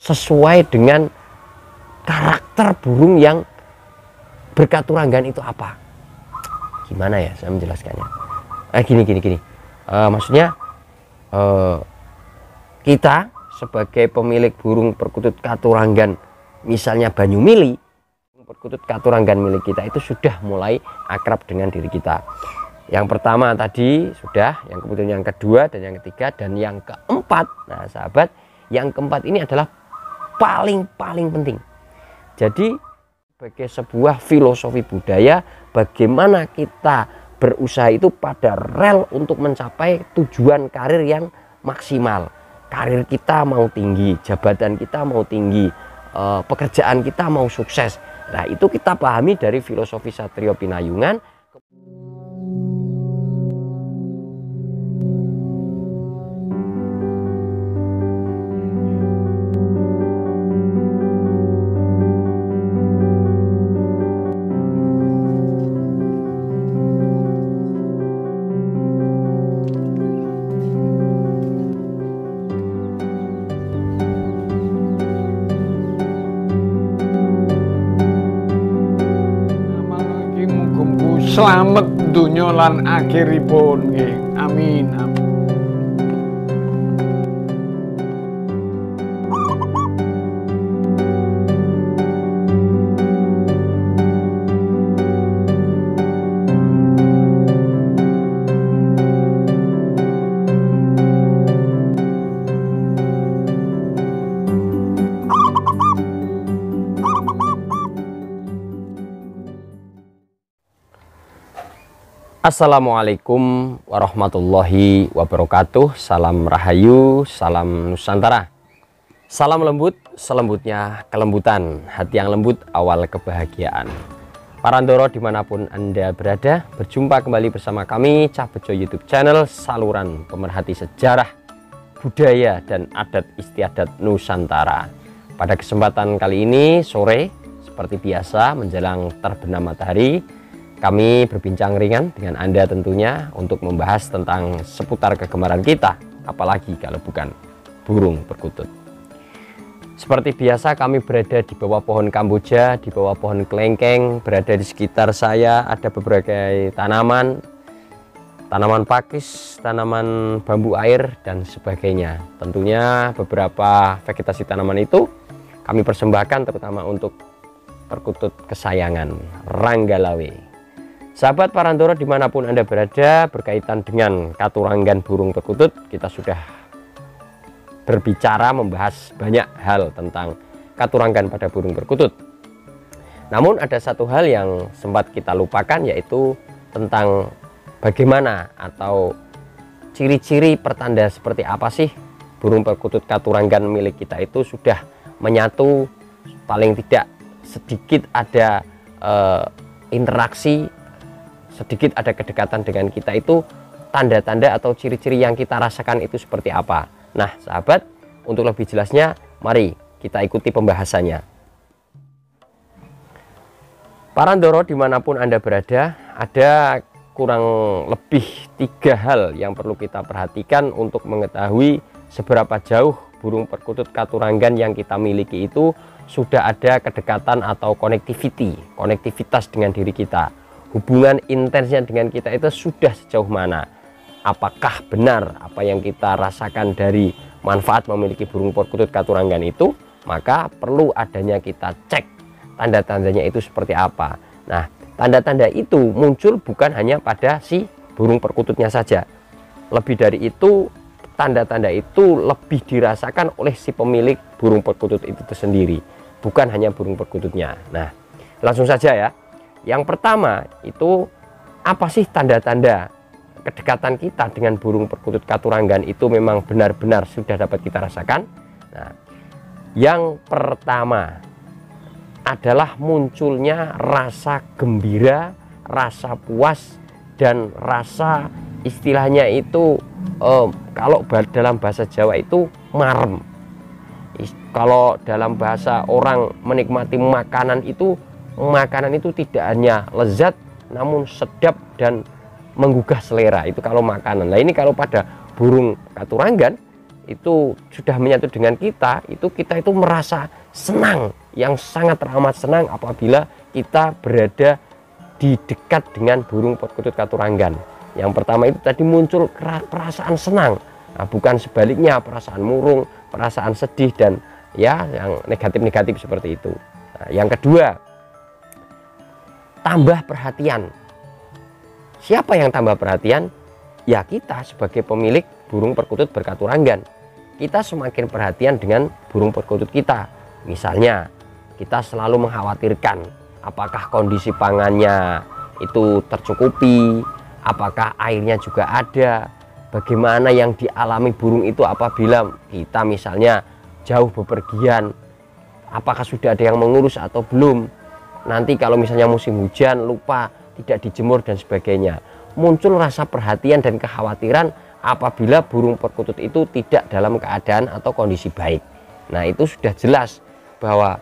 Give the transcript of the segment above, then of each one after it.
sesuai dengan karakter burung yang berkaturanggan itu apa. Gimana ya saya menjelaskannya? Gini. Maksudnya kita sebagai pemilik burung perkutut katuranggan, misalnya Banyumili, perkutut katuranggan milik kita itu sudah mulai akrab dengan diri kita. Yang pertama tadi sudah, yang kemudian yang kedua dan yang ketiga dan yang keempat. Nah sahabat, yang keempat ini adalah paling penting. Jadi sebagai sebuah filosofi budaya, bagaimana kita berusaha itu pada rel untuk mencapai tujuan karir yang maksimal. Karir kita mau tinggi, jabatan kita mau tinggi, pekerjaan kita mau sukses. Nah itu kita pahami dari filosofi Satrio Pinayungan. Slamet dunya lan akhiripun nggih. Amin. Assalamualaikum warahmatullahi wabarakatuh. Salam Rahayu, salam Nusantara. Salam lembut, selembutnya kelembutan. Hati yang lembut, awal kebahagiaan. Parandoro dimanapun Anda berada, berjumpa kembali bersama kami Cah Bejo YouTube channel, saluran pemerhati sejarah, budaya, dan adat istiadat Nusantara. Pada kesempatan kali ini, sore, seperti biasa menjelang terbenam matahari, kami berbincang ringan dengan Anda tentunya untuk membahas tentang seputar kegemaran kita, apalagi kalau bukan burung perkutut. Seperti biasa kami berada di bawah pohon Kamboja, di bawah pohon kelengkeng, berada di sekitar saya ada beberapa tanaman pakis, tanaman bambu air, dan sebagainya. Tentunya beberapa vegetasi tanaman itu kami persembahkan terutama untuk perkutut kesayangan, Ranggalawe. Sahabat Parandoro dimanapun Anda berada, berkaitan dengan katuranggan burung perkutut, kita sudah berbicara membahas banyak hal tentang katuranggan pada burung perkutut. Namun ada satu hal yang sempat kita lupakan, yaitu tentang bagaimana atau ciri-ciri pertanda seperti apa sih burung perkutut katuranggan milik kita itu sudah menyatu, paling tidak sedikit ada interaksi, sedikit ada kedekatan dengan kita, itu tanda-tanda atau ciri-ciri yang kita rasakan itu seperti apa. Nah sahabat, untuk lebih jelasnya mari kita ikuti pembahasannya. Parandoro dimanapun Anda berada, ada kurang lebih 3 hal yang perlu kita perhatikan untuk mengetahui seberapa jauh burung perkutut katuranggan yang kita miliki itu sudah ada kedekatan atau konektivitas dengan diri kita. Hubungan intensnya dengan kita itu sudah sejauh mana? Apakah benar apa yang kita rasakan dari manfaat memiliki burung perkutut katuranggan itu? Maka perlu adanya kita cek tanda-tandanya itu seperti apa. Nah, tanda-tanda itu muncul bukan hanya pada si burung perkututnya saja. Lebih dari itu, tanda-tanda itu lebih dirasakan oleh si pemilik burung perkutut itu sendiri, bukan hanya burung perkututnya. Nah, langsung saja ya. Yang pertama itu, apa sih tanda-tanda kedekatan kita dengan burung perkutut katuranggan itu memang benar-benar sudah dapat kita rasakan? Nah, yang pertama adalah munculnya rasa gembira, rasa puas, dan rasa istilahnya itu kalau dalam bahasa Jawa itu marem. Kalau dalam bahasa orang menikmati makanan itu tidak hanya lezat namun sedap dan menggugah selera, itu kalau makanan. Nah ini kalau pada burung katuranggan itu sudah menyatu dengan kita, kita itu merasa senang, yang sangat teramat senang apabila kita berada di dekat dengan burung perkutut katuranggan. Yang pertama itu tadi muncul perasaan senang, nah, bukan sebaliknya perasaan murung, perasaan sedih dan ya yang negatif-negatif seperti itu. Nah, yang kedua, tambah perhatian. Siapa yang tambah perhatian? Ya kita sebagai pemilik burung perkutut berkaturanggan. Kita semakin perhatian dengan burung perkutut kita. Misalnya kita selalu mengkhawatirkan apakah kondisi pangannya itu tercukupi, apakah airnya juga ada, bagaimana yang dialami burung itu apabila kita misalnya jauh bepergian, apakah sudah ada yang mengurus atau belum, nanti kalau misalnya musim hujan lupa tidak dijemur dan sebagainya. Muncul rasa perhatian dan kekhawatiran apabila burung perkutut itu tidak dalam keadaan atau kondisi baik. Nah, itu sudah jelas bahwa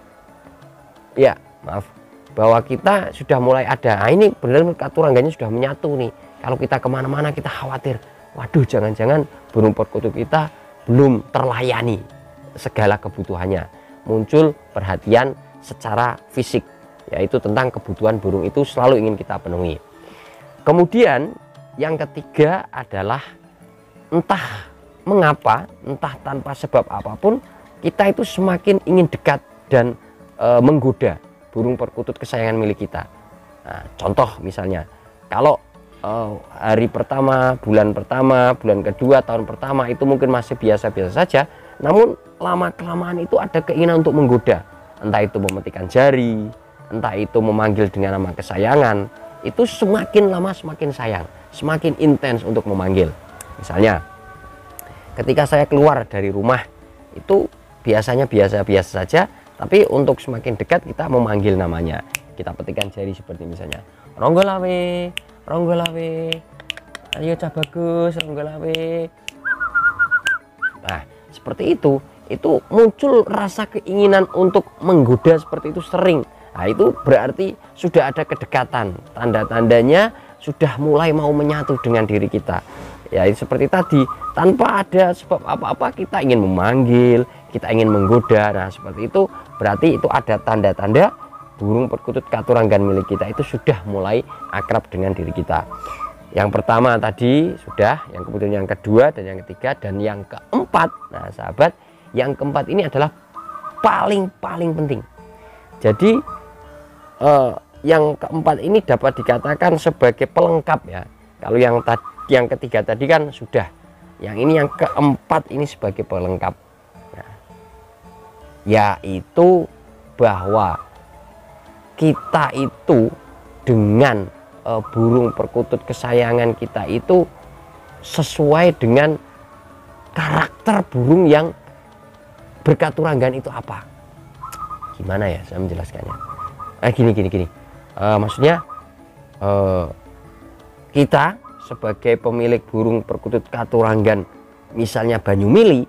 bahwa kita sudah mulai ada, nah, ini benar-benar katuranggannya sudah menyatu nih. Kalau kita kemana-mana kita khawatir, waduh jangan-jangan burung perkutut kita belum terlayani segala kebutuhannya. Muncul perhatian secara fisik, yaitu tentang kebutuhan burung itu selalu ingin kita penuhi. Kemudian yang ketiga adalah entah mengapa, entah tanpa sebab apapun, kita itu semakin ingin dekat dan menggoda burung perkutut kesayangan milik kita. Nah, contoh misalnya, kalau hari pertama, bulan kedua, tahun pertama itu mungkin masih biasa-biasa saja, namun lama-kelamaan itu ada keinginan untuk menggoda, entah itu memetikan jari, entah itu memanggil dengan nama kesayangan. Itu semakin lama semakin sayang, semakin intens untuk memanggil. Misalnya ketika saya keluar dari rumah itu biasanya biasa-biasa saja, tapi untuk semakin dekat kita memanggil namanya, kita petikan jari seperti misalnya ronggolawe, ronggolawe, ayo cah bagus, ronggolawe. Nah seperti itu muncul rasa keinginan untuk menggoda seperti itu sering. Nah itu berarti sudah ada kedekatan, tanda-tandanya sudah mulai mau menyatu dengan diri kita. Ya seperti tadi, tanpa ada sebab apa-apa kita ingin memanggil, kita ingin menggoda. Nah seperti itu berarti itu ada tanda-tanda burung perkutut katuranggan milik kita itu sudah mulai akrab dengan diri kita. Yang pertama tadi sudah, yang kemudian yang kedua dan yang ketiga dan yang keempat. Nah sahabat, yang keempat ini adalah paling penting. Jadi yang keempat ini dapat dikatakan sebagai pelengkap ya. Kalau yang ketiga tadi kan sudah, yang ini yang keempat ini sebagai pelengkap, nah, yaitu bahwa kita itu dengan burung perkutut kesayangan kita itu sesuai dengan karakter burung yang berkaturanggan itu apa. Gimana ya saya menjelaskannya? Gini. Maksudnya kita sebagai pemilik burung perkutut katuranggan misalnya Banyumili,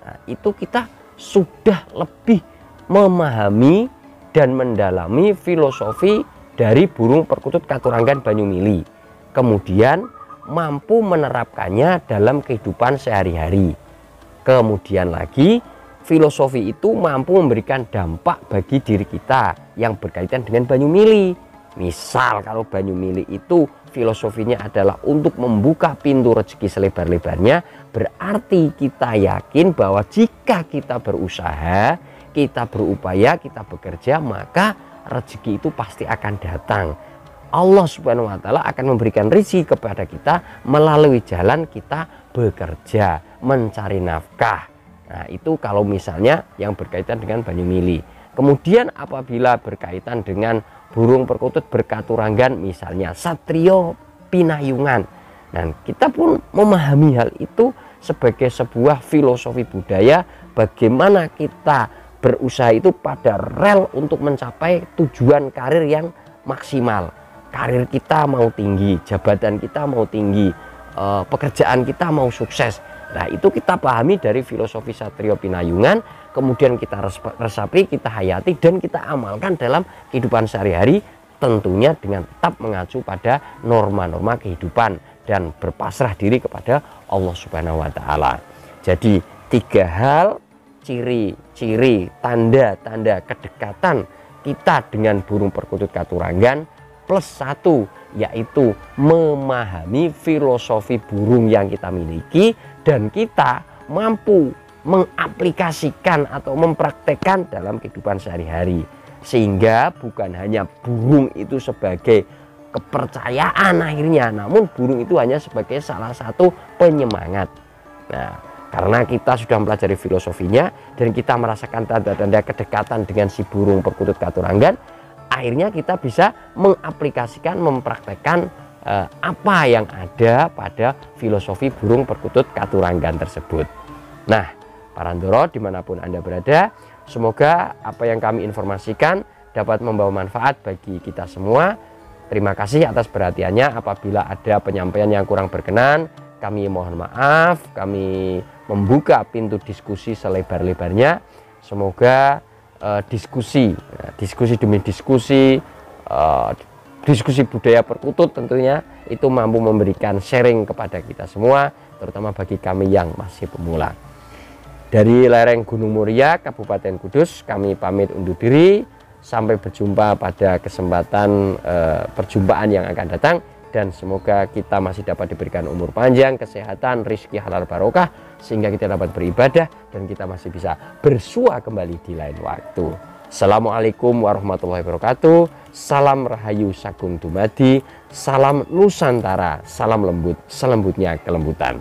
nah, itu kita sudah lebih memahami dan mendalami filosofi dari burung perkutut katuranggan Banyumili, kemudian mampu menerapkannya dalam kehidupan sehari-hari. Kemudian lagi filosofi itu mampu memberikan dampak bagi diri kita yang berkaitan dengan Banyumili. Misal kalau Banyumili itu filosofinya adalah untuk membuka pintu rezeki selebar-lebarnya, berarti kita yakin bahwa jika kita berusaha, kita berupaya, kita bekerja, maka rezeki itu pasti akan datang. Allah Subhanahu wa Ta'ala akan memberikan rezeki kepada kita melalui jalan kita bekerja, mencari nafkah. Nah itu kalau misalnya yang berkaitan dengan Banyumili. Kemudian apabila berkaitan dengan burung perkutut berkaturanggan misalnya Satrio Pinayungan, dan kita pun memahami hal itu sebagai sebuah filosofi budaya, bagaimana kita berusaha itu pada rel untuk mencapai tujuan karir yang maksimal. Karir kita mau tinggi, jabatan kita mau tinggi, pekerjaan kita mau sukses. Nah itu kita pahami dari filosofi Satrio Pinayungan, kemudian kita resapi, kita hayati, dan kita amalkan dalam kehidupan sehari-hari, tentunya dengan tetap mengacu pada norma-norma kehidupan dan berpasrah diri kepada Allah Subhanahu wa Ta'ala. Jadi 3 hal ciri-ciri tanda-tanda kedekatan kita dengan burung perkutut Katuranggan, plus 1 yaitu memahami filosofi burung yang kita miliki dan kita mampu mengaplikasikan atau mempraktekkan dalam kehidupan sehari-hari, sehingga bukan hanya burung itu sebagai kepercayaan akhirnya, namun burung itu hanya sebagai salah satu penyemangat. Nah, karena kita sudah mempelajari filosofinya dan kita merasakan tanda-tanda kedekatan dengan si burung perkutut Katuranggan, akhirnya kita bisa mengaplikasikan, mempraktekkan apa yang ada pada filosofi burung perkutut Katuranggan tersebut. Nah, para Ndoro dimanapun Anda berada, semoga apa yang kami informasikan dapat membawa manfaat bagi kita semua. Terima kasih atas perhatiannya. Apabila ada penyampaian yang kurang berkenan, kami mohon maaf. Kami membuka pintu diskusi selebar-lebarnya. Semoga diskusi demi diskusi, diskusi budaya perkutut tentunya itu mampu memberikan sharing kepada kita semua, terutama bagi kami yang masih pemula. Dari lereng Gunung Muria, Kabupaten Kudus, kami pamit undur diri. Sampai berjumpa pada kesempatan perjumpaan yang akan datang. Dan semoga kita masih dapat diberikan umur panjang, kesehatan, rizki halal barokah, sehingga kita dapat beribadah dan kita masih bisa bersua kembali di lain waktu. Assalamualaikum warahmatullahi wabarakatuh. Salam Rahayu Sagung Dumadi. Salam Nusantara. Salam lembut, selembutnya kelembutan.